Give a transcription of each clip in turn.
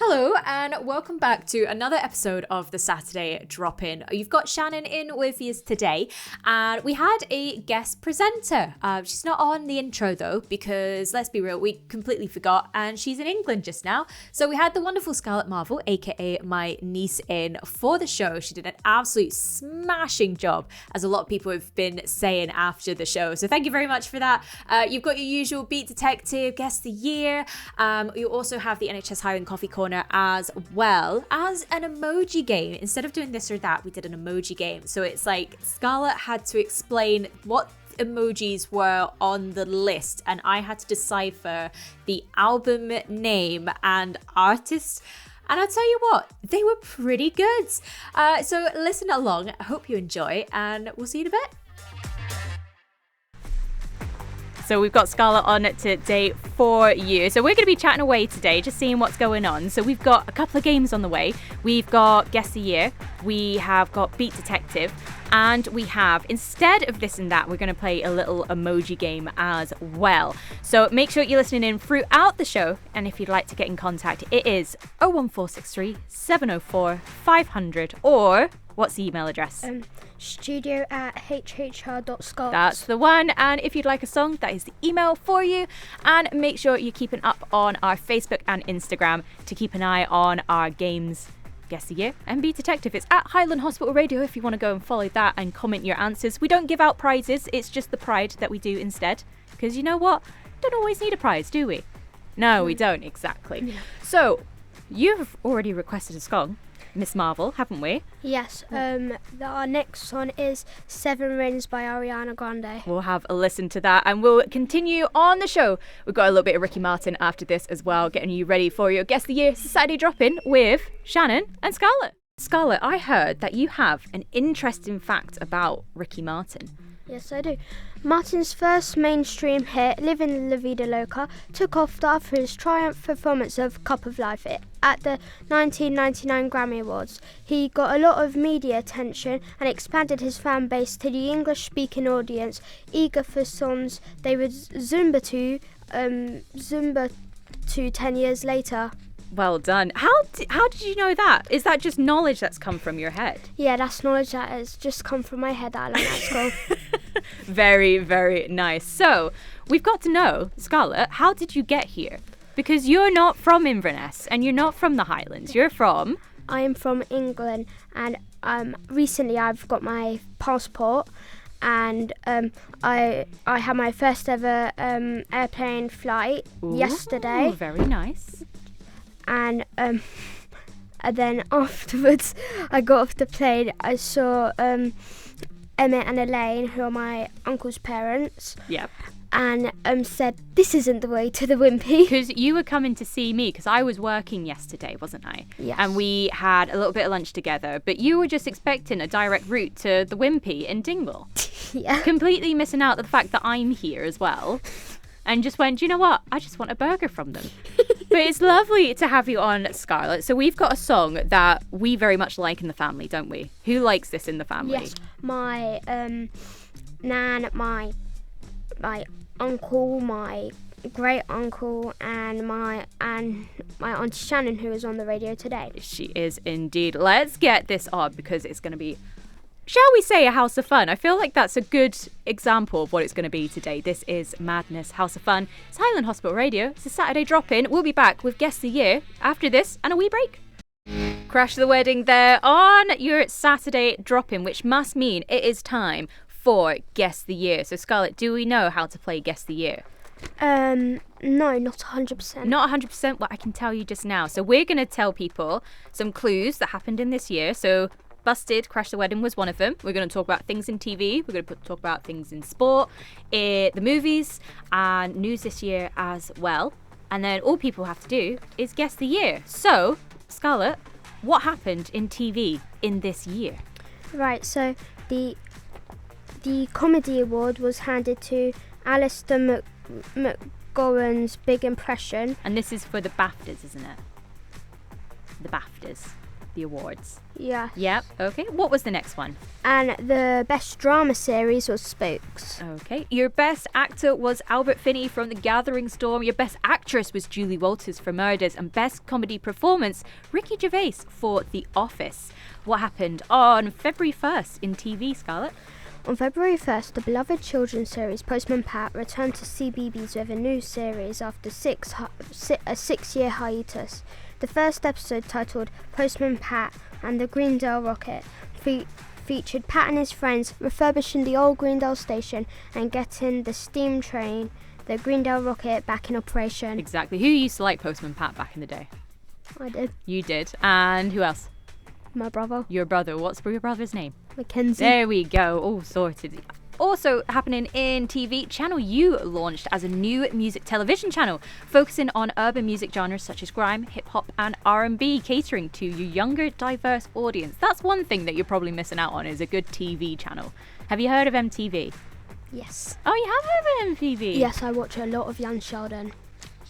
Hello and welcome back to another episode of the Saturday Drop-In. You've got Shannon in with you today, and we had a guest presenter. She's not on the intro though, because let's be real, we completely forgot, and she's in England just now. So we had the wonderful Scarlett Marvell, aka my niece, in for the show. She did an absolute smashing job, as a lot of people have been saying after the show. So thank you very much for that. You've got your usual Beat Detective, Guess the Year. You also have the NHS Highland Coffee Corner, as well as an emoji game. Instead of doing this or that, we did an emoji game. So it's like Scarlett had to explain what emojis were on the list, and I had to decipher the album name and artist. And I'll tell you what, they were pretty good. So listen along. I hope you enjoy, and we'll see you in a bit. So we've got Scarlett on today for you. So we're going to be chatting away today, just seeing what's going on. So we've got a couple of games on the way. We've got Guess the Year, we have got Beat Detective, and we have, instead of this and that, we're going to play a little emoji game as well. So make sure you're listening in throughout the show, and if you'd like to get in contact, it is 01463 704 500, or what's the email address? studio@hhr.scot. That's the one. And if you'd like a song, that is the email for you. And make sure you're keeping up on our Facebook and Instagram to keep an eye on our games. Guess the Year and Beat Detective. It's at Highland Hospital Radio if you want to go and follow that and comment your answers. We don't give out prizes, it's just the pride that we do instead. Because you know what? Don't always need a prize, do we? No, we don't, exactly. Yeah. So, you've already requested a song, Miss Marvel, haven't we? Yes, our next one is Seven Rings by Ariana Grande. We'll have a listen to that, and we'll continue on the show. We've got a little bit of Ricky Martin after this as well, getting you ready for your Guess the Year Saturday Drop-In with Shannon and Scarlett. Scarlett, I heard that you have an interesting fact about Ricky Martin. Yes, I do. Martin's first mainstream hit, Livin' La Vida Loca, took off after his triumph performance of Cup of Life at the 1999 Grammy Awards. He got a lot of media attention and expanded his fan base to the English-speaking audience, eager for songs they would Zumba to 10 years later. Well done. How did you know that? Is that just knowledge that's come from your head? Yeah, that's knowledge that has just come from my head that I learned at school. Very, very nice. So, we've got to know, Scarlett, how did you get here? Because you're not from Inverness and you're not from the Highlands. You're from... I am from England, and recently I've got my passport, and I had my first ever airplane flight yesterday. Very nice. And then afterwards, I got off the plane. I saw Emmett and Elaine, who are my uncle's parents. Yep. And said, "This isn't the way to the Wimpy." Because you were coming to see me, because I was working yesterday, wasn't I? Yes. And we had a little bit of lunch together, but you were just expecting a direct route to the Wimpy in Dingwall. Yeah. Completely missing out the fact that I'm here as well. And just went, do you know what? I just want a burger from them. But it's lovely to have you on, Scarlett. So we've got a song that we very much like in the family, don't we? Who likes this in the family? Yes, my nan, my uncle, my great uncle, and my auntie Shannon, who is on the radio today. She is indeed. Let's get this on, because it's going to be, shall we say, a house of fun? I feel like that's a good example of what it's going to be today. This is Madness House of Fun. It's Highland Hospital Radio. It's a Saturday Drop-In. We'll be back with Guess the Year after this and a wee break. Crash the wedding there on your Saturday Drop-In, which must mean it is time for Guess the Year. So Scarlett, do we know how to play Guess the Year? No, not 100%. Not 100%, what I can tell you just now. So we're going to tell people some clues that happened in this year. So Busted, Crash the Wedding was one of them. We're going to talk about things in TV. We're going to talk about things in sport, the movies, and news this year as well. And then all people have to do is guess the year. So, Scarlett, what happened in TV in this year? Right, so the comedy award was handed to Alistair McGowan's Big Impression. And this is for the BAFTAs, isn't it? The BAFTAs. the awards. Yeah. Yep. Okay. What was the next one? And the best drama series was Spooks. Okay. Your best actor was Albert Finney from The Gathering Storm. Your best actress was Julie Walters for Murders. And best comedy performance, Ricky Gervais for The Office. What happened on February 1st in TV, Scarlett? On February 1st, the beloved children's series Postman Pat returned to CBeebies with a new series after a 6-year hiatus. The first episode, titled Postman Pat and the Greendale Rocket, featured Pat and his friends refurbishing the old Greendale station and getting the steam train, the Greendale Rocket, back in operation. Exactly. Who used to like Postman Pat back in the day? I did. You did. And who else? My brother. Your brother. What's your brother's name? Mackenzie. There we go. All sorted. Also happening in TV, Channel U launched as a new music television channel focusing on urban music genres such as grime, hip-hop and R&B, catering to your younger, diverse audience. That's one thing that you're probably missing out on, is a good TV channel. Have you heard of MTV? Yes. Oh, you have heard of MTV? Yes, I watch a lot of Young Sheldon.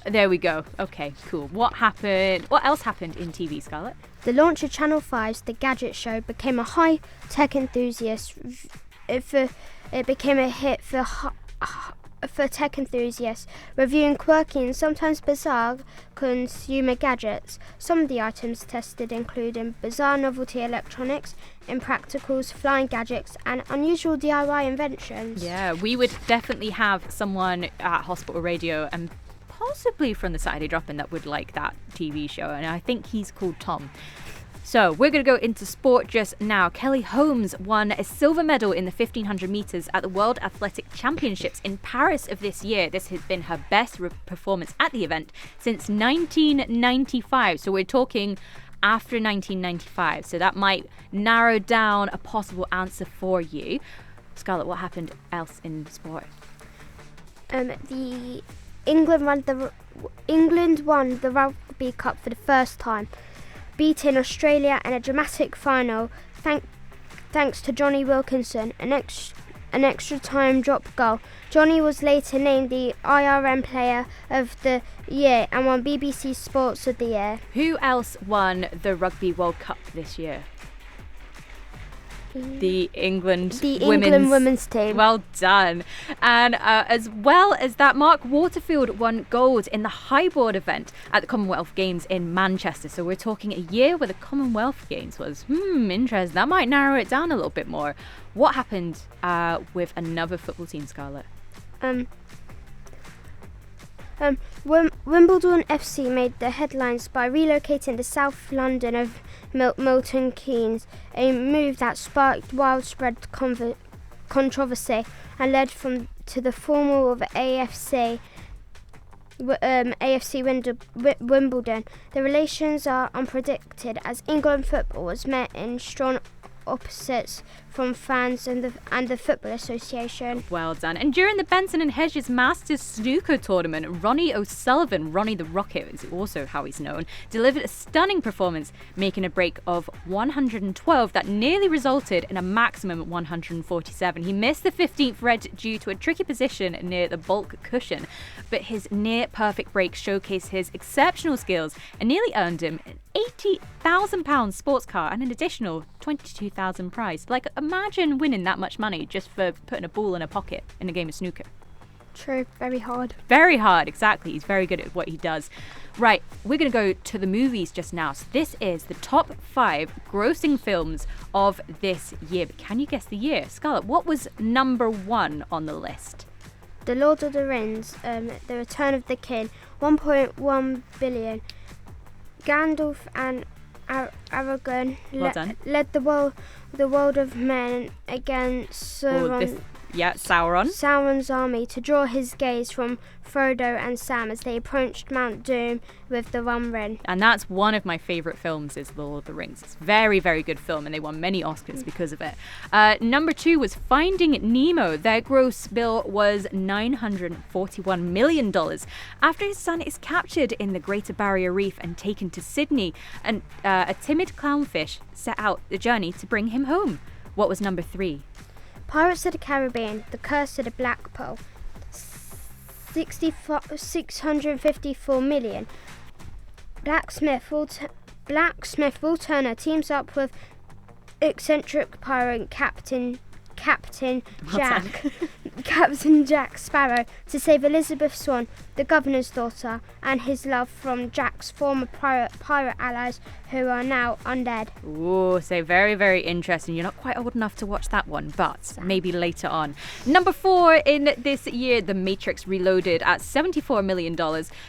There we go. Okay, cool. What else happened in TV, Scarlett? The launch of Channel 5's The Gadget Show became a high-tech enthusiast. It became a hit for tech enthusiasts, reviewing quirky and sometimes bizarre consumer gadgets. Some of the items tested included bizarre novelty electronics, impracticals, flying gadgets, and unusual DIY inventions. Yeah, we would definitely have someone at Hospital Radio and possibly from the Saturday Drop-In that would like that TV show, and I think he's called Tom. So we're going to go into sport just now. Kelly Holmes won a silver medal in the 1500 meters at the World Athletic Championships in Paris of this year. This has been her best performance at the event since 1995. So we're talking after 1995. So that might narrow down a possible answer for you. Scarlett, what happened else in sport? England won the Rugby Cup for the first time, beating Australia in a dramatic final thanks to Johnny Wilkinson, an extra time drop goal. Johnny was later named the IRM Player of the Year and won BBC Sports of the Year. Who else won the Rugby World Cup this year? The England women's team. Well done. And as well as that, Mark Waterfield won gold in the highboard event at the Commonwealth Games in Manchester. So we're talking a year where the Commonwealth Games was interesting. That might narrow it down a little bit more. What happened with another football team, Scarlett? Wimbledon FC made the headlines by relocating to South London of Milton Keynes, a move that sparked widespread controversy and led to the formation of AFC Wimbledon. The relations are unpredicted as England football was met in strong opposites from fans and the Football Association. Well done. And during the Benson and Hedges Masters Snooker Tournament, Ronnie O'Sullivan, Ronnie the Rocket is also how he's known, delivered a stunning performance, making a break of 112 that nearly resulted in a maximum of 147. He missed the 15th red due to a tricky position near the bulk cushion, but his near-perfect break showcased his exceptional skills and nearly earned him an £80,000 sports car and an additional £22,000 prize. Like, imagine winning that much money just for putting a ball in a pocket in a game of snooker. True, very hard. Very hard, exactly. He's very good at what he does. Right, we're going to go to the movies just now. So this is the top 5 grossing films of this year. But can you guess the year? Scarlett, what was number 1 on the list? The Lord of the Rings, The Return of the King, 1.1 billion. Gandalf and Aragorn led the world of men against Sauron's army to draw his gaze from Frodo and Sam as they approached Mount Doom with the One Ring. And that's one of my favourite films, is The Lord of the Rings. It's a very, very good film, and they won many Oscars because of it. Number 2 was Finding Nemo. Their gross bill was $941 million. After his son is captured in the Greater Barrier Reef and taken to Sydney, and a timid clownfish set out the journey to bring him home. What was number 3? Pirates of the Caribbean, The Curse of the Black Pearl, 654 million. Blacksmith blacksmith Will Turner teams up with eccentric pirate Captain Jack Sparrow to save Elizabeth Swan, the governor's daughter, and his love from Jack's former pirate allies who are now undead. Ooh, so very, very interesting. You're not quite old enough to watch that one, but maybe later on. Number 4 in this year, The Matrix Reloaded at $74 million.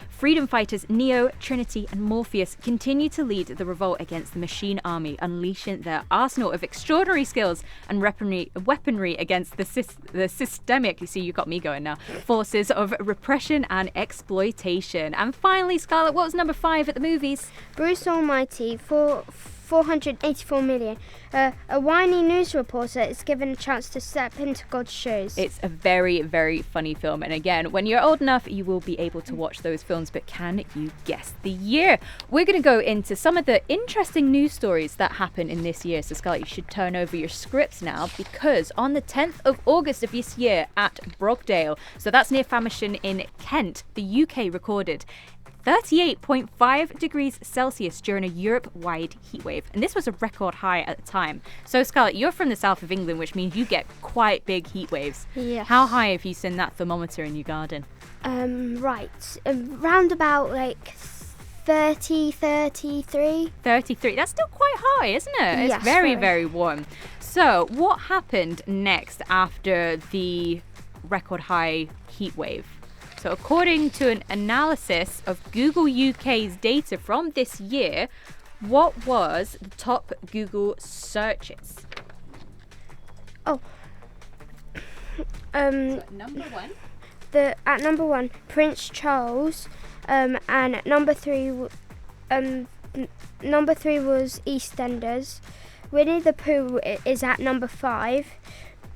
Freedom fighters Neo, Trinity, and Morpheus continue to lead the revolt against the Machine Army, unleashing their arsenal of extraordinary skills and weaponry against the systemic, you see, you got me going now, forces of repression and exploitation. And finally, Scarlett, what was number 5 at the movies? Bruce Almighty for $484 million. A whiny news reporter is given a chance to step into God's shoes. It's a very, very funny film. And again, when you're old enough, you will be able to watch those films. But can you guess the year? We're going to go into some of the interesting news stories that happen in this year. So, Scarlett, you should turn over your scripts now, because on the 10th of August of this year at Brogdale, so that's near Famersham in Kent, the UK recorded 38.5 degrees Celsius during a Europe-wide heatwave. And this was a record high at the time. So, Scarlett, you're from the south of England, which means you get quite big heat waves. Yes. How high have you seen that thermometer in your garden? Round about like 30, 33. 33. That's still quite high, isn't it? It's Yes, very, very. very warm. So, what happened next after the record high heat wave? So according to an analysis of Google UK's data from this year, what was the top Google searches? Oh. So number 1. At number 1, Prince Charles, and at number 3 was EastEnders. Winnie the Pooh is at number 5.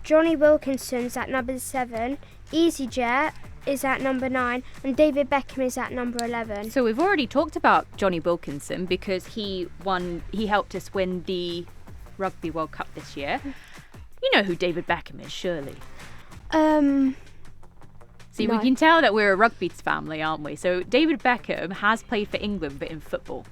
Johnny Wilkinson's at number 7. EasyJet is at number 9, and David Beckham is at number 11. So we've already talked about Johnny Wilkinson because he helped us win the Rugby World Cup this year. You know who David Beckham is, surely. See, No. we can tell that we're a rugby family, aren't we? So David Beckham has played for England, but in football.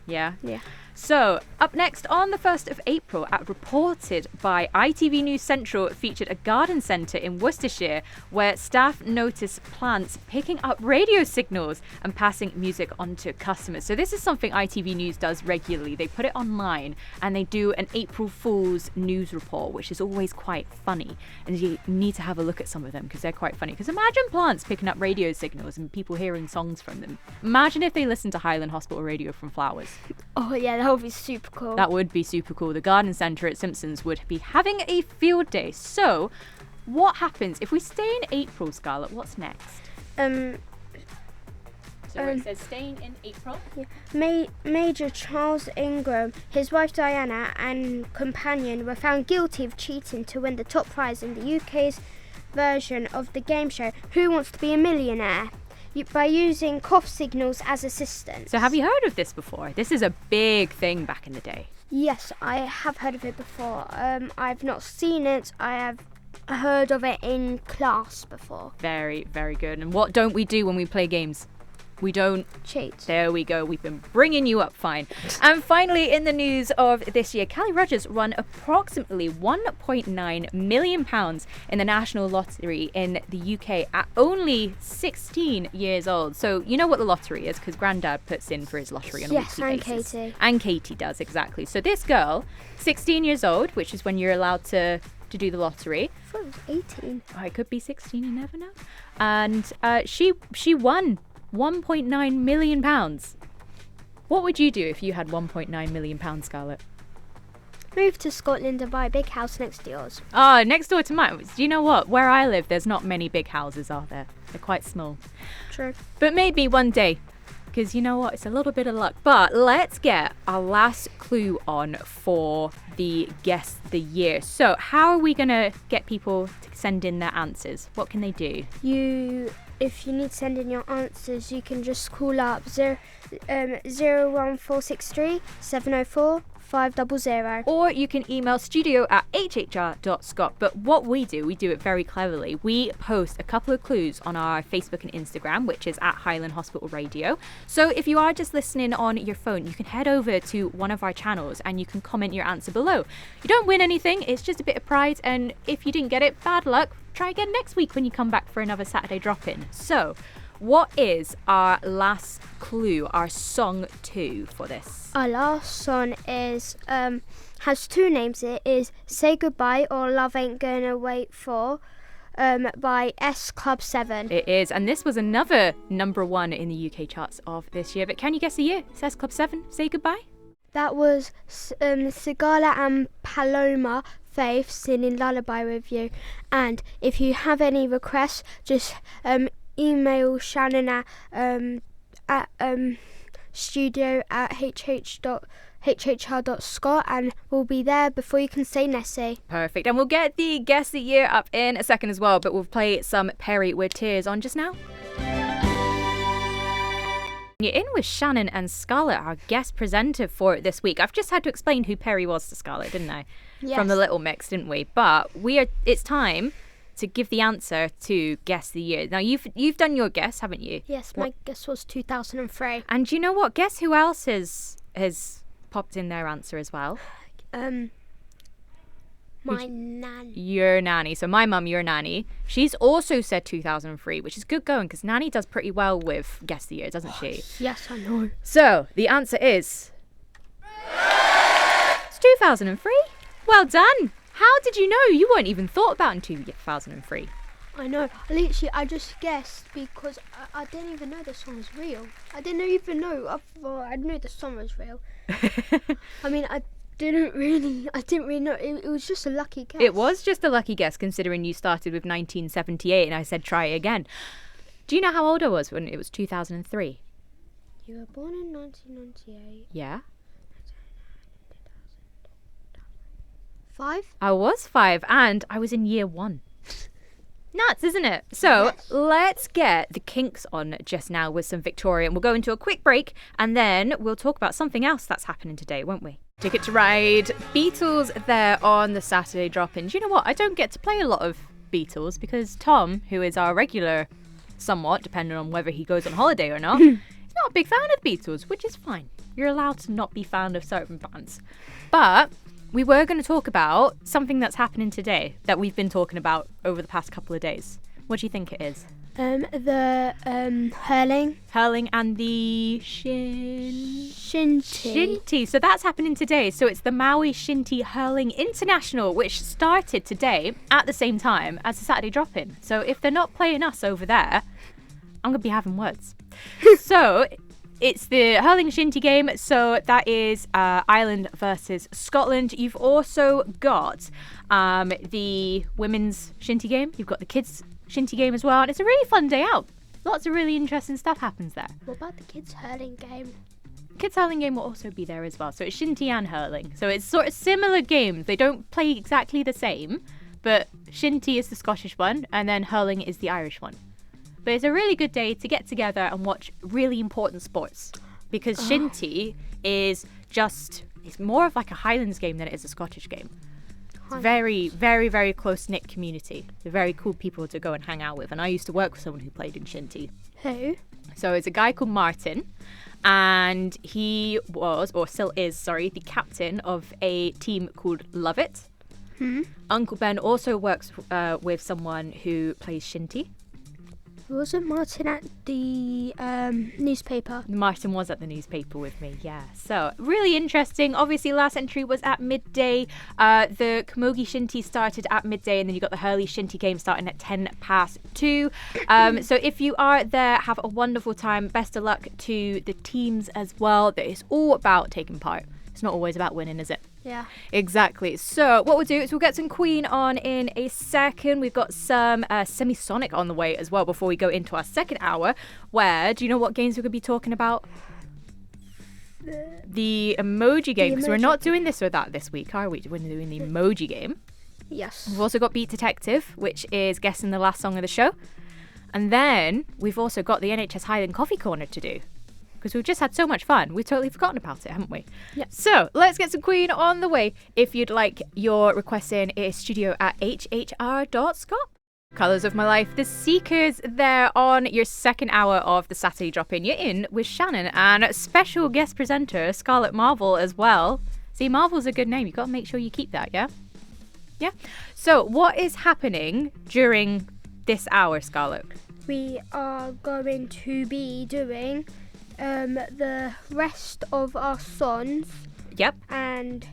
Yeah? Yeah. So, up next on the 1st of April, reported by ITV News Central, featured a garden centre in Worcestershire where staff noticed plants picking up radio signals and passing music on to customers. So this is something ITV News does regularly. They put it online and they do an April Fool's news report, which is always quite funny. And you need to have a look at some of them because they're quite funny. Because imagine plants picking up radio signals and people hearing songs from them. Imagine if they listened to Highland Hospital Radio from flowers. Oh yeah, that would be super cool. That would be super cool. The garden centre at Simpsons would be having a field day. So, what happens if we stay in April, Scarlett? What's next? So it says staying in April. Yeah. Major Charles Ingram, his wife Diana, and companion were found guilty of cheating to win the top prize in the UK's version of the game show Who Wants to Be a Millionaire? By using cough signals as assistants. So have you heard of this before? This is a big thing back in the day. Yes, I have heard of it before. I've not seen it. I have heard of it in class before. Very, very good. And what don't we do when we play games? We don't cheat. There we go. We've been bringing you up fine. And finally, in the news of this year, Callie Rogers won approximately £1.9 million in the National Lottery in the UK at only 16 years old. So you know what the lottery is because Grandad puts in for his lottery on a weekly basis. Katie. And Katie does, exactly. So this girl, 16 years old, which is when you're allowed to do the lottery. I thought it was 18. Oh, it could be 16, you never know. And she won £1.9 million. What would you do if you had £1.9 million, Scarlett? Move to Scotland and buy a big house next to yours. Oh, next door to mine. Do you know what? Where I live, there's not many big houses, are there? They're quite small. True. But maybe one day. Because you know what? It's a little bit of luck. But let's get our last clue on for the Guess the Year. So how are we going to get people to send in their answers? What can they do? You if you need to send in your answers, you can just call up 01463 704 500. Or you can email studio@hhr.scot. But what we do it very cleverly. We post a couple of clues on our Facebook and Instagram, which is at Highland Hospital Radio. So if you are just listening on your phone, you can head over to one of our channels and you can comment your answer below. You don't win anything, it's just a bit of pride. And if you didn't get it, bad luck. Try again next week when you come back for another Saturday drop-in. So what is our last clue, our song 2 for this? Our last song is has 2 names. It is Say Goodbye or Love Ain't Gonna Wait For by S Club 7. It is, and this was another number 1 in the UK charts of this year. But can you guess the year? It's S Club 7, Say Goodbye? That was Scarlett and Paloma Faith singing Lullaby with You. And if you have any requests, just email Shannon at studio@hhr.scot and we'll be there before you can say Nessie. Perfect. And we'll get the Guess the Year up in a second as well, but we'll play some Perry with Tears on just now. You're in with Shannon and Scarlett, our guest presenter for this week. I've just had to explain who Perry was to Scarlett, didn't I? Yes. From the Little Mix, didn't we? But it's time to give the answer to Guess the Year. Now, you've done your guess, haven't you? Yes, my guess was 2003. And you know what? Guess who else has popped in their answer as well? My nanny. Your nanny. So my mum, your nanny, she's also said 2003, which is good going because Nanny does pretty well with Guess the Year, doesn't she? Yes, I know. So the answer is... it's 2003. Well done. How did you know? You weren't even thought about in 2003. I know. Literally, I just guessed because I didn't even know the song was real. I didn't even know. I knew the song was real. I mean, I didn't really know. It was just a lucky guess. It was just a lucky guess considering you started with 1978 and I said try it again. Do you know how old I was when it was 2003? You were born in 1998. Yeah. 5? I was 5 and I was in year 1. Nuts, isn't it? So Yes. Let's get the kinks on just now with some Victoria and we'll go into a quick break and then we'll talk about something else that's happening today, won't we? Ticket to Ride, Beatles there on the Saturday drop-in. Do you know what? I don't get to play a lot of Beatles because Tom, who is our regular somewhat, depending on whether he goes on holiday or not, he's not a big fan of Beatles, which is fine. You're allowed to not be fan of certain bands. But we were going to talk about something that's happening today that we've been talking about over the past couple of days. What do you think it is? The hurling. Hurling and the Shinty. So that's happening today. So it's the Maui Shinty Hurling International, which started today at the same time as the Saturday drop-in. So if they're not playing us over there, I'm going to be having words. So it's the hurling shinty game. So that is Ireland versus Scotland. You've also got the women's shinty game. You've got the kids' shinty game as well. And it's a really fun day out. Lots of really interesting stuff happens there. What about the kids' hurling game? Kids hurling game will also be there as well. So it's shinty and hurling. So it's sort of similar games. They don't play exactly the same. But shinty is the Scottish one. And then hurling is the Irish one. But it's a really good day to get together and watch really important sports. Because shinty is it's more of like a Highlands game than it is a Scottish game. It's very, very, very close-knit community. They're very cool people to go and hang out with. And I used to work with someone who played in shinty. Who? So it's a guy called Martin. And he was, or still is, the captain of a team called Love It. Uncle Ben also works with someone who plays shinty. Wasn't Martin at the newspaper? Martin was at the newspaper with me, yeah. So, really interesting. Obviously, last entry was at midday. The Camogie Shinty started at midday, and then you got the Hurley Shinty game starting at 2:10. So, if you are there, have a wonderful time. Best of luck to the teams as well. It's all about taking part. It's not always about winning, is it? Yeah. Exactly. So what we'll do is we'll get some Queen on in a second. We've got some Semisonic on the way as well before we go into our second hour, where, do you know what games we're going to be talking about? The emoji game, because we're not doing this or that this week, are we? We're doing the emoji game. Yes. We've also got Beat Detective, which is guessing the last song of the show. And then we've also got the NHS Highland Coffee Corner to do, because we've just had so much fun. We've totally forgotten about it, haven't we? Yeah. So let's get some Queen on the way. If you'd like your request in, it is studio@hhr.scot. Colours of My Life, The Seekers there on your second hour of the Saturday Drop-In. You're in with Shannon and special guest presenter Scarlett Marvell as well. See, Marvel's a good name. You've got to make sure you keep that, yeah? Yeah? So what is happening during this hour, Scarlett? We are going to be doing the rest of our songs. Yep. And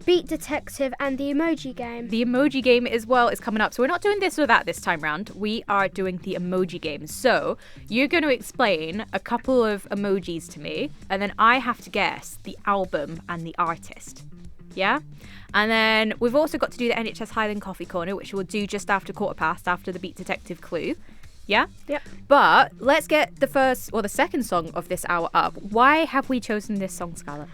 Beat Detective and the Emoji Game. The Emoji Game as well is coming up. So we're not doing this or that this time round. We are doing the Emoji Game. So you're going to explain a couple of emojis to me, and then I have to guess the album and the artist. Yeah? And then we've also got to do the NHS Highland Coffee Corner, which we'll do just after 15:15, after the Beat Detective clue. Yeah? Yep. But let's get the first or the second song of this hour up. Why have we chosen this song, Scarlett?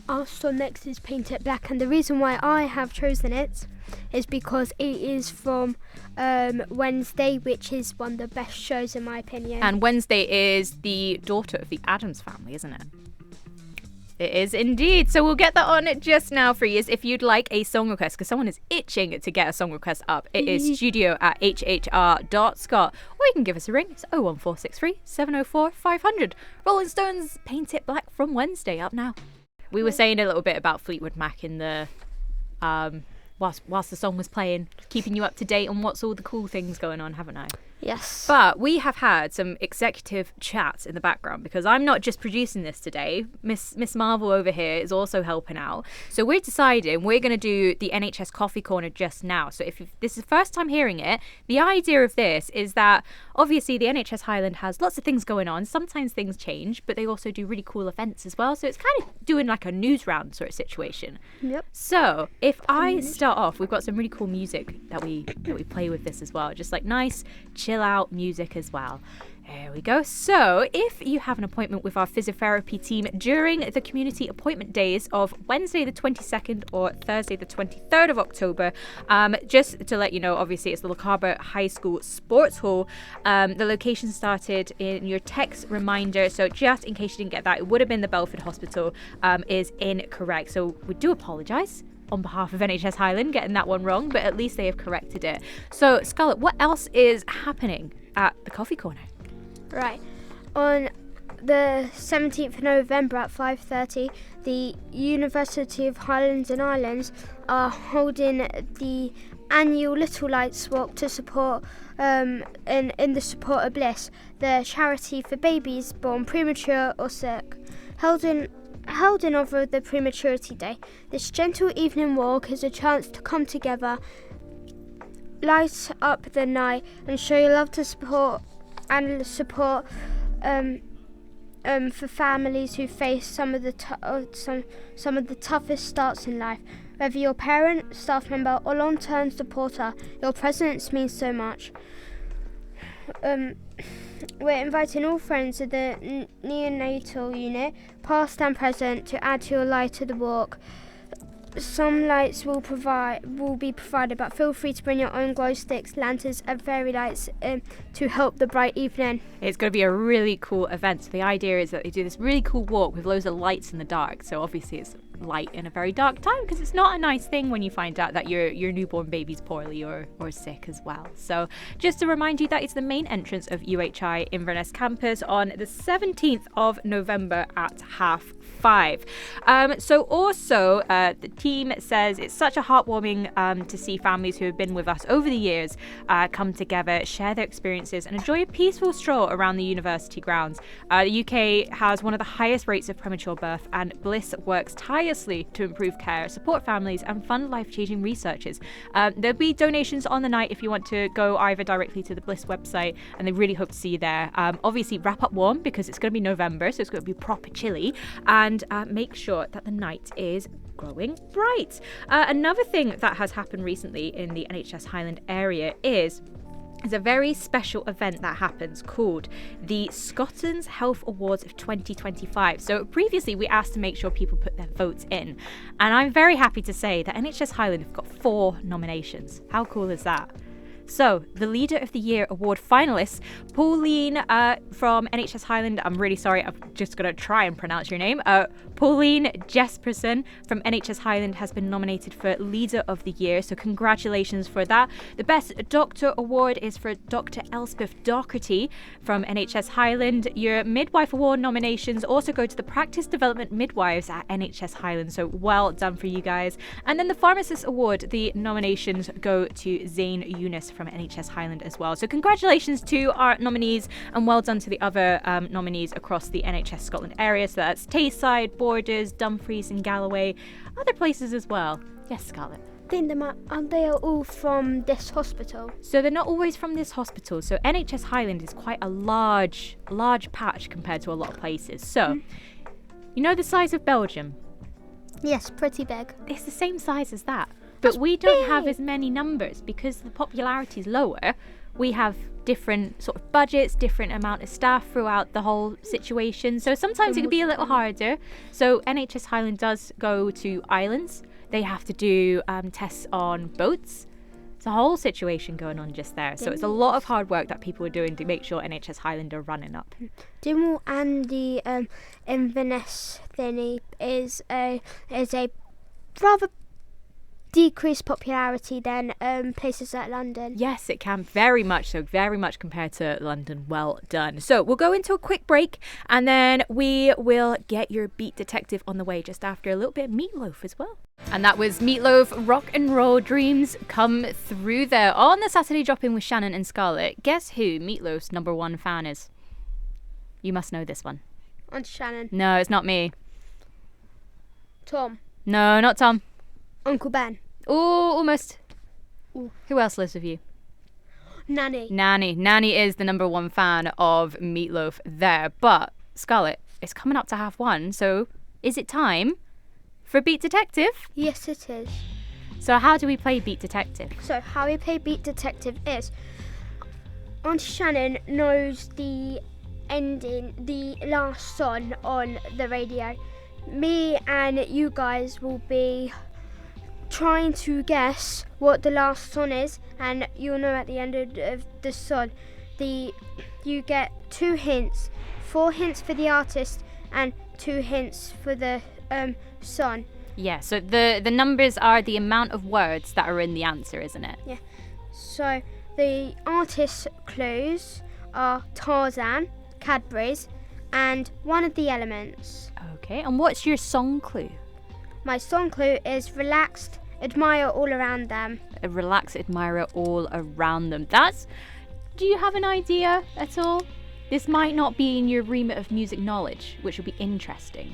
Our song next is Paint It Black, and the reason why I have chosen it is because it is from Wednesday, which is one of the best shows in my opinion. And Wednesday is the daughter of the Addams family, isn't it? It is indeed. So we'll get that on just now for you if you'd like a song request, because someone is itching to get a song request up. It is studio@hhr.scot. Or you can give us a ring. It's 01463 704 500. Rolling Stones, Paint It Black from Wednesday up now. We were saying a little bit about Fleetwood Mac in the whilst the song was playing, keeping you up to date on what's all the cool things going on, haven't I? Yes. But we have had some executive chats in the background, because I'm not just producing this today. Miss Marvel over here is also helping out. So we're deciding we're going to do the NHS Coffee Corner just now. So if this is the first time hearing it, the idea of this is that obviously the NHS Highland has lots of things going on. Sometimes things change, but they also do really cool events as well. So it's kind of doing like a news round sort of situation. Yep. So if I start off, we've got some really cool music that we play with this as well. Just like nice, chill out music as well. There we go. So if you have an appointment with our physiotherapy team during the community appointment days of Wednesday the 22nd or Thursday the 23rd of October, just to let you know, obviously it's the Lochaber High School Sports Hall. The location started in your text reminder, so just in case you didn't get that, it would have been the Belford Hospital, is incorrect. So we do apologise on behalf of NHS Highland getting that one wrong, but at least they have corrected it. So Scarlett, what else is happening at the Coffee Corner? Right. On the 17th of November at 5:30, the University of Highlands and Islands are holding the annual Little Lights Walk to support in the support of Bliss, the charity for babies born premature or sick. Held in honour of the Prematurity Day. This gentle evening walk is a chance to come together, light up the night, and show your love to support for families who face some of the toughest starts in life. Whether you're a parent, staff member, or long-term supporter, your presence means so much. We're inviting all friends of the neonatal unit, past and present, to add to your light to the walk. Some lights will be provided, but feel free to bring your own glow sticks, lanterns, and fairy lights to help the bright evening. It's going to be a really cool event. So the idea is that they do this really cool walk with loads of lights in the dark. So obviously it's light in a very dark time, because it's not a nice thing when you find out that your newborn baby's poorly or sick as well. So just to remind you, that is the main entrance of UHI Inverness campus on the 17th of November at 5:30. So also the team says it's such a heartwarming to see families who have been with us over the years come together, share their experiences, and enjoy a peaceful stroll around the university grounds. The UK has one of the highest rates of premature birth, and Bliss works tirelessly to improve care, support families, and fund life-changing researches. There'll be donations on the night if you want to go either directly to the Bliss website, and they really hope to see you there. Obviously wrap up warm, because it's going to be November, so it's going to be proper chilly, and make sure that the night is growing bright. Another thing that has happened recently in the NHS Highland area is a very special event that happens called the Scotland's Health Awards of 2025. So previously we asked to make sure people put their votes in, and I'm very happy to say that NHS Highland have got 4 nominations. How cool is that? So, the Leader of the Year award finalists, Pauline from NHS Highland. I'm really sorry, I'm just going to try and pronounce your name. Pauline Jesperson from NHS Highland has been nominated for Leader of the Year, so congratulations for that. The Best Doctor award is for Dr. Elspeth Docherty from NHS Highland. Your Midwife award nominations also go to the Practice Development Midwives at NHS Highland, so well done for you guys. And then the Pharmacist award, the nominations go to Zain Yunus from NHS Highland as well. So congratulations to our nominees, and well done to the other nominees across the NHS Scotland area. So that's Tayside, Borders, Dumfries and Galloway, other places as well. Yes, Scarlett? They are all from this hospital. So they're not always from this hospital. So NHS Highland is quite a large patch compared to a lot of places. So, you know the size of Belgium? Yes, pretty big. It's the same size as that. But we don't have as many numbers because the popularity is lower. We have different sort of budgets, different amount of staff throughout the whole situation. So sometimes it can be a little harder. So NHS Highland does go to islands. They have to do tests on boats. It's a whole situation going on just there. So it's a lot of hard work that people are doing to make sure NHS Highland are running up. Dimwell and the Inverness thingy is a rather decreased popularity than places like London. Yes, it can, very much so, very much compared to London. Well done. So we'll go into a quick break and then we will get your Beat Detective on the way just after a little bit of Meatloaf as well. And that was Meatloaf, Rock and Roll Dreams Come Through there on the Saturday Drop-In with Shannon and Scarlett. Guess who Meatloaf's #1 fan is? You must know this one. Aunt Shannon. No, it's not me. Tom. No, not Tom. Uncle Ben. Oh, almost. Ooh. Who else lives with you? Nanny. Nanny is the #1 fan of Meatloaf there. But, Scarlett, it's coming up to 1:30, so is it time for Beat Detective? Yes, it is. So how do we play Beat Detective? So how we play Beat Detective is Aunt Shannon knows the ending, the last song on the radio. Me and you guys will be trying to guess what the last song is, and you'll know at the end of the song. You get 2 hints, 4 hints for the artist and 2 hints for the song. Yeah, so the numbers are the amount of words that are in the answer, isn't it? Yeah. So the artist clues are Tarzan, Cadbury's, and one of the elements. Okay, and what's your song clue? My song clue is relaxed, admire all around them. Relax, admire all around them. Do you have an idea at all? This might not be in your remit of music knowledge, which will be interesting.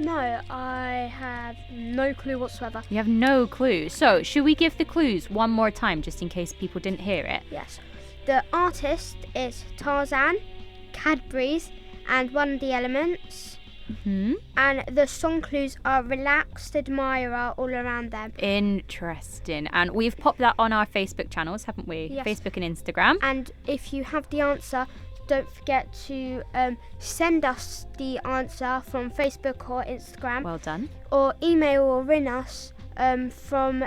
No, I have no clue whatsoever. You have no clue. So, should we give the clues one more time, just in case people didn't hear it? Yes. The artist is Tarzan, Cadbury's, and one of the elements. Mm-hmm. And the song clues are relaxed, admirer all around them. Interesting. And we've popped that on our Facebook channels, haven't we? Yes. Facebook and Instagram. And if you have the answer, don't forget to send us the answer from Facebook or Instagram. Well done. Or email or ring us from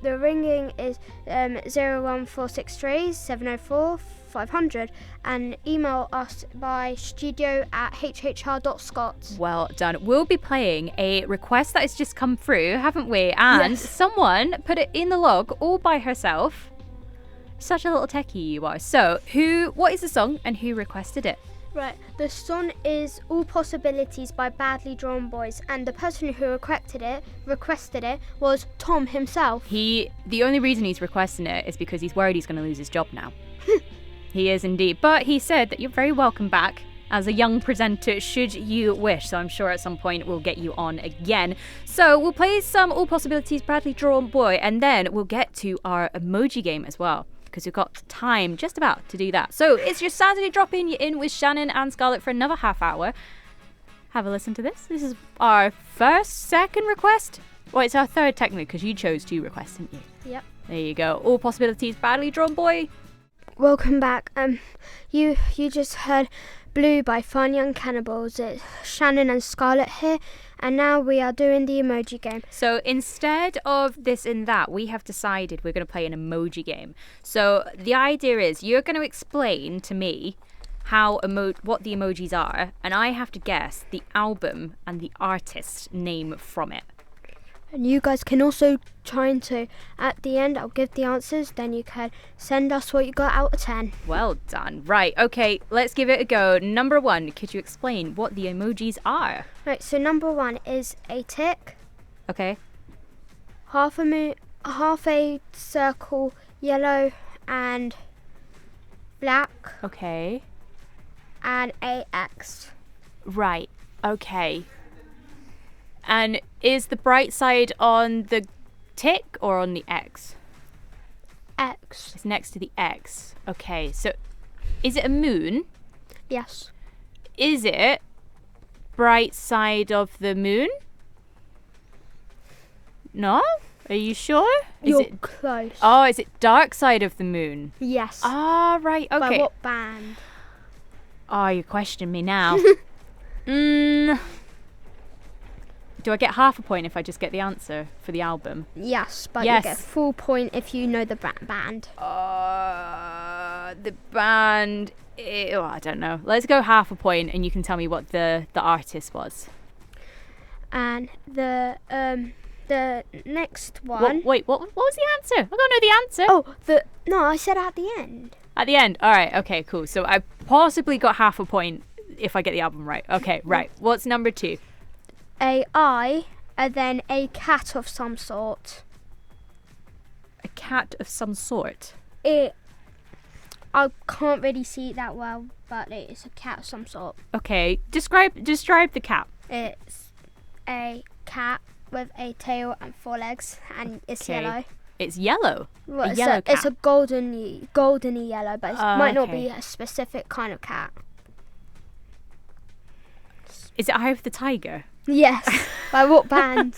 the ringing is 01463 704 500, and email us by studio@hhr.scot. Well done. We'll be playing a request that has just come through, haven't we? And Yes. someone put it in the log all by herself. Such a little techie you are. So, what is the song and who requested it? Right, the song is All Possibilities by Badly Drawn Boys, and the person who requested it was Tom himself. The only reason he's requesting it is because he's worried he's going to lose his job now. He is indeed. But he said that you're very welcome back as a young presenter should you wish. So I'm sure at some point we'll get you on again. So we'll play some All Possibilities Badly Drawn Boy, and then we'll get to our emoji game as well, because we've got time just about to do that. So it's your Saturday Drop-In. You're in with Shannon and Scarlett for another half hour. Have a listen to this. This is our second request. Well, it's our third technically, because you chose to request, didn't you? Yep. There you go. All Possibilities Badly Drawn Boy. welcome back. You just heard Blue by Fun Young Cannibals. It's Shannon and Scarlett here, and now we are doing the emoji game. So instead of this and that, we have decided we're going to play an emoji game. So the idea is you're going to explain to me what the emojis are, and I have to guess the album and the artist name from it. And you guys can also try to, at the end, I'll give the answers, then you can send us what you got out of 10. Well done. Right, okay, let's give it a go. Number 1, could you explain what the emojis are? Right, so number 1 is a tick, Okay. half a circle, yellow and black, Okay. and a X. Right, okay. And is the bright side on the tick or on the X? X. It's next to the X. Okay, so is it a moon? Yes. Is it bright side of the moon? No? Are you sure? You're close. Oh, is it dark side of the moon? Yes. Ah, right, okay. By what band? Oh, you question me now. Do I get half a point if I just get the answer for the album? Yes, but Yes. you get full point if you know the band. The band. I don't know. Let's go half a point, and you can tell me what the artist was. And the next one. Wait, what was the answer? I don't know the answer. Oh, no, I said at the end. At the end. All right. Okay. Cool. So I possibly got half a point if I get the album right. Okay. Right. What's number 2? A eye, and then a cat of some sort. A cat of some sort. I can't really see it that well, but it's a cat of some sort. Okay. Describe the cat. It's a cat with a tail and 4 legs, and it's Okay. yellow. It's yellow. Well, a yellow cat. It's a goldeny yellow, but it might not be okay. a specific kind of cat. Is it Eye of the Tiger? Yes. By what band?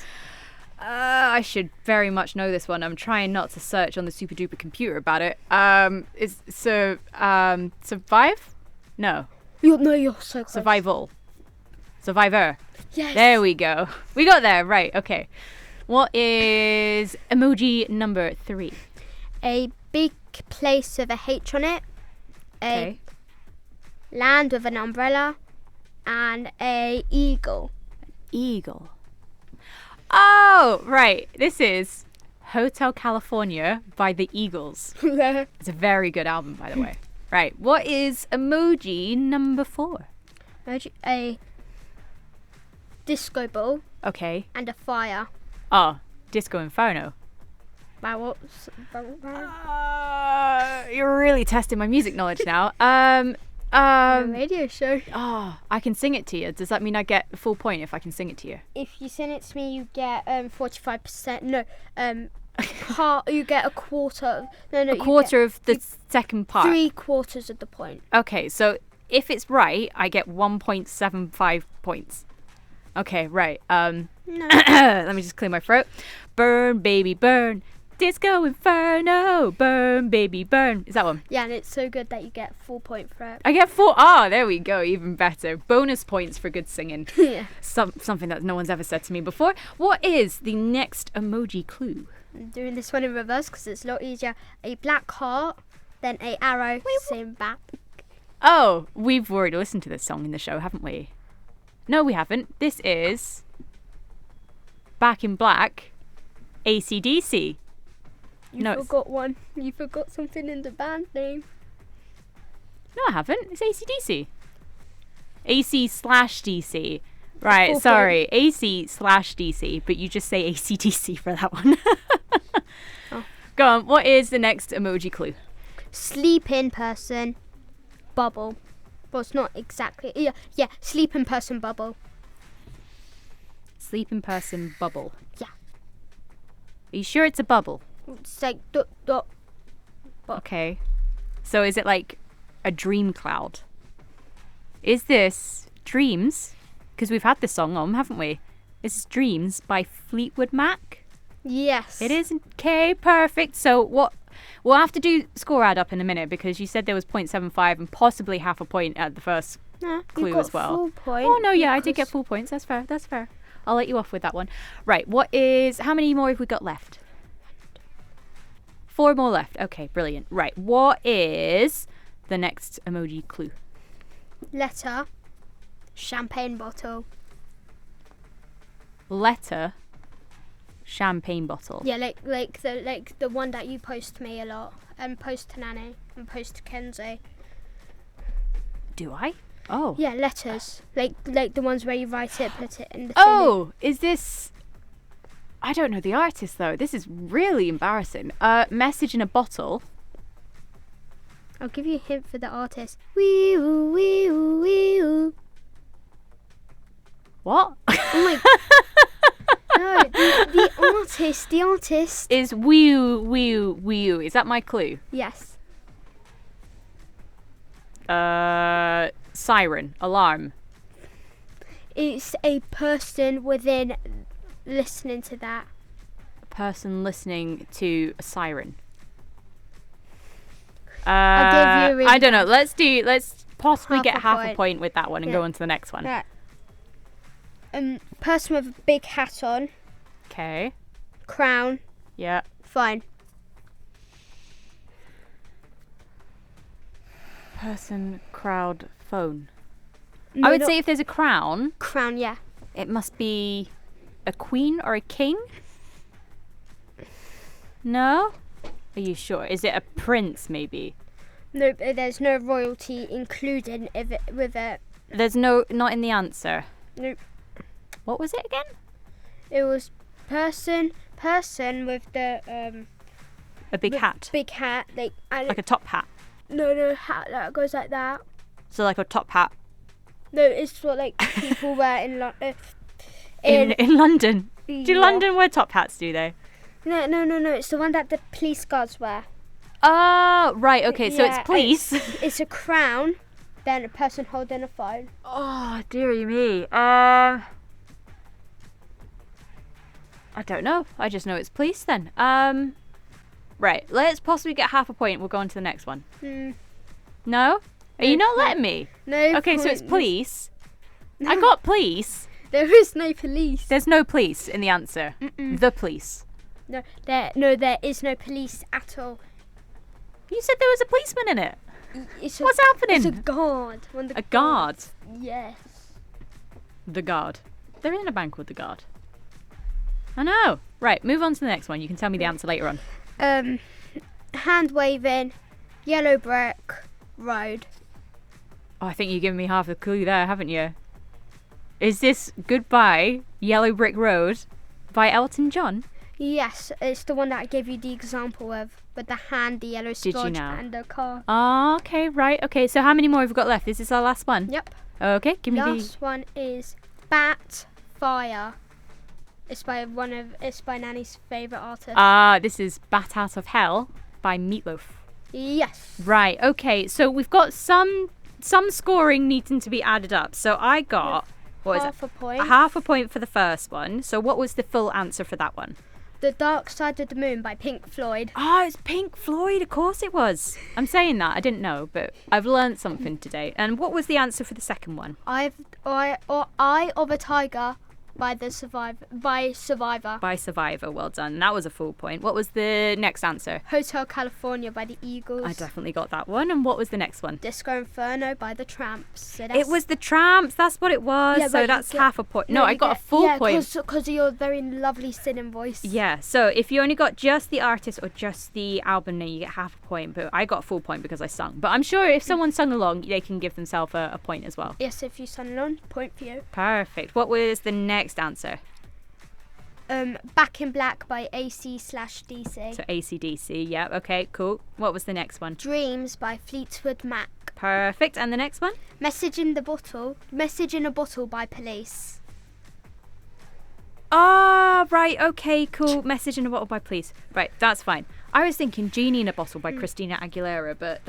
I should very much know this one. I'm trying not to search on the super duper computer about it. Survive? No. You're so close. Survival. Survivor. Yes. There we go. We got there. Right. Okay. What is emoji number 3? A big place with a H on it. Okay. A land with an umbrella. And a eagle. Eagle. Oh, right. This is Hotel California by the Eagles. It's a very good album, by the way. Right. What is emoji number 4? A disco ball Okay. and a fire. Oh, Disco Inferno. By what band? You're really testing my music knowledge now. A radio show. Oh, I can sing it to you. Does that mean I get a full point if I can sing it to you? If you send it to me, you get 45%. No, you get a quarter. No, A quarter of the second part. 3/4 of the point. Okay, so if it's right, I get 1.75 points. Okay, right. No. Let me just clear my throat. Burn, baby, burn. Disco Inferno. Burn, baby, burn. Is that one? Yeah, and it's so good that you get full point for it. I get 4. Ah, there we go. Even better. Bonus points for good singing. Yeah. Something that no one's ever said to me before. What is the next emoji clue? I'm doing this one in reverse because it's a lot easier. A black heart, then a arrow, same back. Oh, we've already listened to this song in the show, haven't we? No, we haven't. This is Back in Black, AC/DC. You forgot one. You forgot something in the band name. No, I haven't. It's AC/DC. AC/DC. Right, Full sorry. AC/DC, but you just say AC/DC for that one. Oh. Go on, what is the next emoji clue? Sleep in person, bubble. Well, it's not exactly. Yeah. Sleep in person, bubble. Sleep in person bubble. Yeah. Are you sure it's a bubble? It's like dot. Okay. So is it like a dream cloud? Is this Dreams? Because we've had this song on, haven't we? This is Dreams by Fleetwood Mac. Yes. It is. Okay, perfect. So what We'll have to do score add up in a minute because you said there was 0.75 and possibly half a point at the first clue got as well. Full point Oh no, yeah, I did get full points. That's fair. That's fair. I'll let you off with that one. Right, how many more have we got left? 4 more left. Okay, brilliant. Right, what is the next emoji clue? Letter. Champagne bottle. Letter. Champagne bottle. Yeah, like the one that you post to me a lot, and post to Nanny, and post to Kenzie. Do I? Oh. Yeah, letters. Like the ones where you write it, put it in the Oh, is this... I don't know the artist, though. This is really embarrassing. Message in a bottle. I'll give you a hint for the artist. Wee oo, wee oo, wee oo. What? Oh my... No, the artist. Is wee-oo, wee-oo, wee-oo. Is that my clue? Yes. Siren. Alarm. It's a person within listening to that. A person listening to a siren. I'll give you a really I don't know. Let's possibly get half a point. point with that one and go on to the next one. Right. Person with a big hat on. Okay. Crown. Yeah. Fine. Person, crowd, phone. No, I would not- say if there's a crown, Crown, yeah. it must be a queen or a king? No? Are you sure? Is it a prince, maybe? No, there's no royalty included with it. There's not in the answer. Nope. What was it again? It was person with the A big hat. big hat, like Like a top hat. no hat that goes like that. So like a top hat No, it's what like people wear in London. in London. Do Yeah. London wear top hats, do they? No. It's the one that the police guards wear. Oh, right, okay, so Yeah, it's police. It's a crown, then a person holding a phone. Oh, dearie me. I don't know. I just know it's police then. Right, let's possibly get half a point. We'll go on to the next one. No? Are you not letting me? No. Okay, so it's point. police. I got police. There is no police. There's no police in the answer. The police. No, there is no police at all. You said there was a policeman in it. It's What's happening? It's a guard. A guard. Yes. The guard. There isn't a bank called the guard. I know. Right, move on to the next one. You can tell me the answer later on. Hand waving, yellow brick road. Oh, I think you've given me half a clue there, haven't you? Is this Goodbye, Yellow Brick Road by Elton John? Yes, it's the one that I gave you the example of, with the hand, the yellow you sponge, now? and the car. Oh, okay, right. Okay, so how many more have we got left? Is this our last one? Yep. Okay, give me Last one is Bat Fire. It's by Nanny's favourite artist. This is Bat Out of Hell by Meatloaf. Yes. Right, okay, so we've got some scoring needing to be added up. So I got, what is it? Half a point. Half a point for the first one. So what was the full answer for that one? The Dark Side of the Moon by Pink Floyd. Oh, it's Pink Floyd. Of course it was. I'm saying that. I didn't know, but I've learned something today. And what was the answer for the second one? Eye of a Tiger by Survivor. By Survivor. Well done. That was a full point. What was the next answer? Hotel California by the Eagles. I definitely got that one. And what was the next one? Disco Inferno by the Tramps. So It was the Tramps. That's what it was. Yeah, so but that's you get- half a point. No, I got a full point. because of your very lovely singing voice. Yeah, so if you only got just the artist or just the album name, you get half a point. But I got a full point because I sung. But I'm sure if someone sung along, they can give themselves a point as well. Yes, if you sang along, point for you. Perfect. What was the next answer? Back in Black by AC/DC. So AC/DC. Yeah, okay, cool. What was the next one? Dreams by Fleetwood Mac. Perfect. And the next one? Message in a Bottle by Police. Oh, right, okay, cool. Message in a Bottle by Police. Right, that's fine. I was thinking Genie in a Bottle by Christina Aguilera, but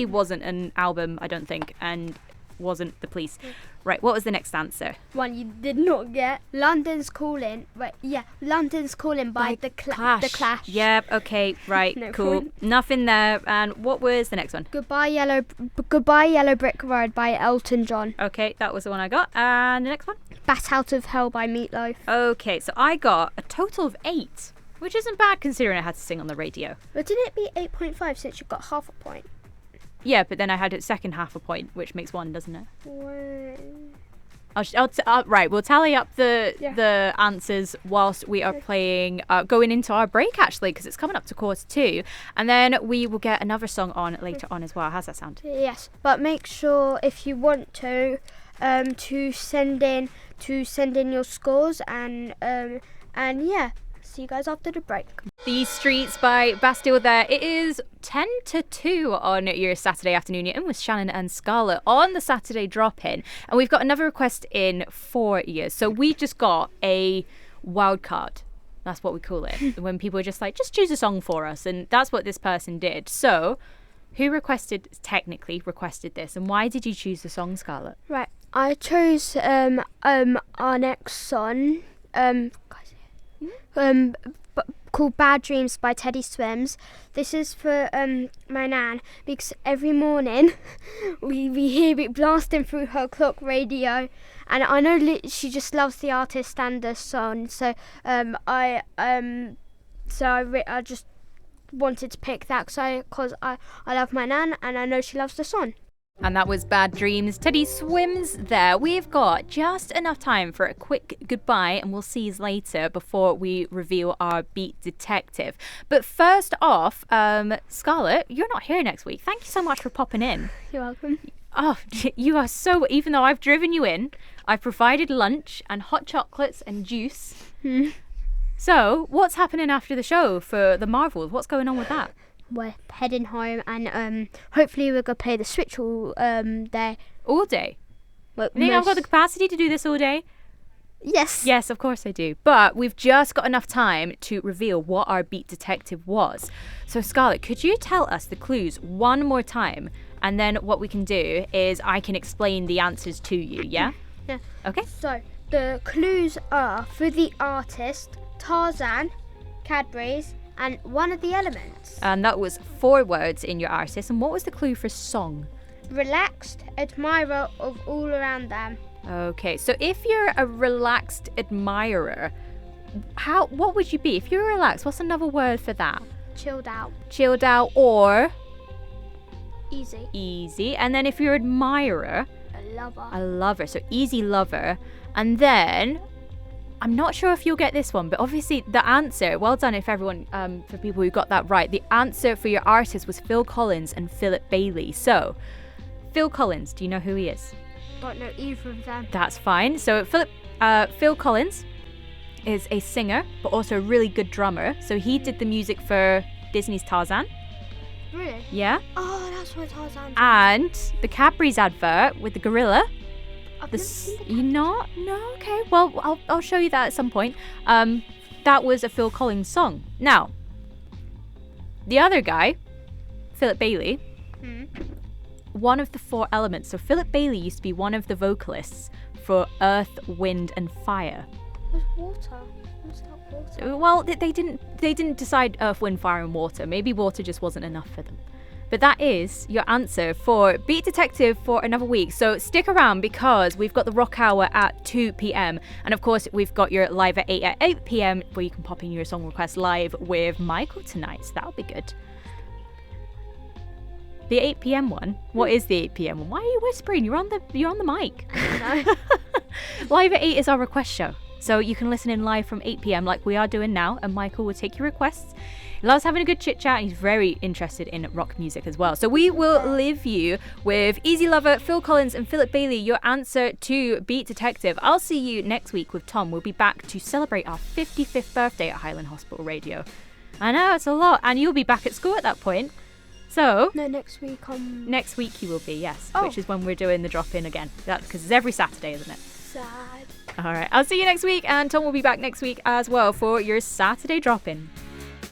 wasn't an album, I don't think, and wasn't the police. Right, what was the next answer? One you did not get. London's Calling. Right, yeah. London's Calling by the Clash. The Clash. Yep, okay, right, No cool. point. Nothing there. And what was the next one? Goodbye Yellow Brick Road by Elton John. Okay, that was the one I got. And the next one? Bat Out of Hell by Meatloaf. Okay, so I got a total of 8, which isn't bad considering I had to sing on the radio. But didn't it be 8.5 since you got half a point? Yeah, but then I had a second half a point, which makes 1, doesn't it? Well, Right, we'll tally up the answers whilst we are playing, going into our break actually, because it's coming up to 1:45, and then we will get another song on later on as well. How's that sound? yes, but make sure if you want to send in your scores and yeah. See you guys after the break. These Streets by Bastille there. It is 10-2 on your Saturday afternoon. You're in with Shannon and Scarlett on the Saturday drop-in. And we've got another request in for you. So we just got a wild card. That's what we call it. When people are just like, just choose a song for us. And that's what this person did. So who technically requested this? And why did you choose the song, Scarlett? Right, I chose our next song. Called Bad Dreams by Teddy Swims. This is for my nan, because every morning we hear it blasting through her clock radio, and I know she just loves the artist and the song. So I just wanted to pick that because I love my nan and I know she loves the song. And that was Bad Dreams. Teddy Swims there. We've got just enough time for a quick goodbye, and we'll see you later before we reveal our beat detective. But first off, Scarlett, you're not here next week. Thank you so much for popping in. You're welcome. Oh, you are so... Even though I've driven you in, I've provided lunch and hot chocolates and juice. So, what's happening after the show for the Marvels? What's going on with that? We're heading home, and hopefully we're gonna play the Switch all day. All day? Well, You think I've got the capacity to do this all day? Yes. Yes, of course I do. But we've just got enough time to reveal what our beat detective was. So, Scarlett, could you tell us the clues one more time? And then what we can do is I can explain the answers to you, yeah? Yeah. Okay. So the clues are for the artist, Tarzan, Cadbury's, and one of the elements. And that was 4 words in your artist. And what was the clue for song? Relaxed admirer of all around them. Okay, so if you're a relaxed admirer, what would you be? If you're relaxed, what's another word for that? Chilled out. Chilled out or Easy. easy. And then if you're admirer, A lover. a lover. So easy lover. And then I'm not sure if you'll get this one, but obviously the answer, well done if everyone, for people who got that right, the answer for your artist was Phil Collins and Philip Bailey. So, Phil Collins, do you know who he is? Don't know either of them. That's fine. So, Phil Collins is a singer, but also a really good drummer. So, he did the music for Disney's Tarzan. Really? Yeah. Oh, that's why Tarzan. And the Cadbury's advert with the gorilla. I've never seen the You not? No, okay. Well, I'll show you that at some point. That was a Phil Collins song. Now, the other guy, Philip Bailey, one of the 4 elements. So Philip Bailey used to be one of the vocalists for Earth, Wind, and Fire. There's water. What's that water? Well, they didn't decide Earth, Wind, Fire, and Water. Maybe water just wasn't enough for them. But that is your answer for Beat Detective for another week. So stick around because we've got the Rock Hour at 2 p.m. And of course, we've got your live at 8 p.m. where you can pop in your song request live with Michael tonight. So that'll be good. The 8 p.m. one? What is the 8 p.m. one? Why are you whispering? You're on the mic. No. Live at 8 is our request show. So you can listen in live from 8 p.m. like we are doing now. And Michael will take your requests. He loves having a good chit chat, and he's very interested in rock music as well. So we will leave you with Easy Lover, Phil Collins, and Philip Bailey, your answer to Beat Detective. I'll see you next week with Tom. We'll be back to celebrate our 55th birthday at Highland Hospital Radio. I know, it's a lot, and you'll be back at school at that point. So No, next week next week you will be, yes, Oh. which is when we're doing the drop-in again. That's because it's every Saturday, isn't it? Sad. All right, I'll see you next week, and Tom will be back next week as well for your Saturday drop-in.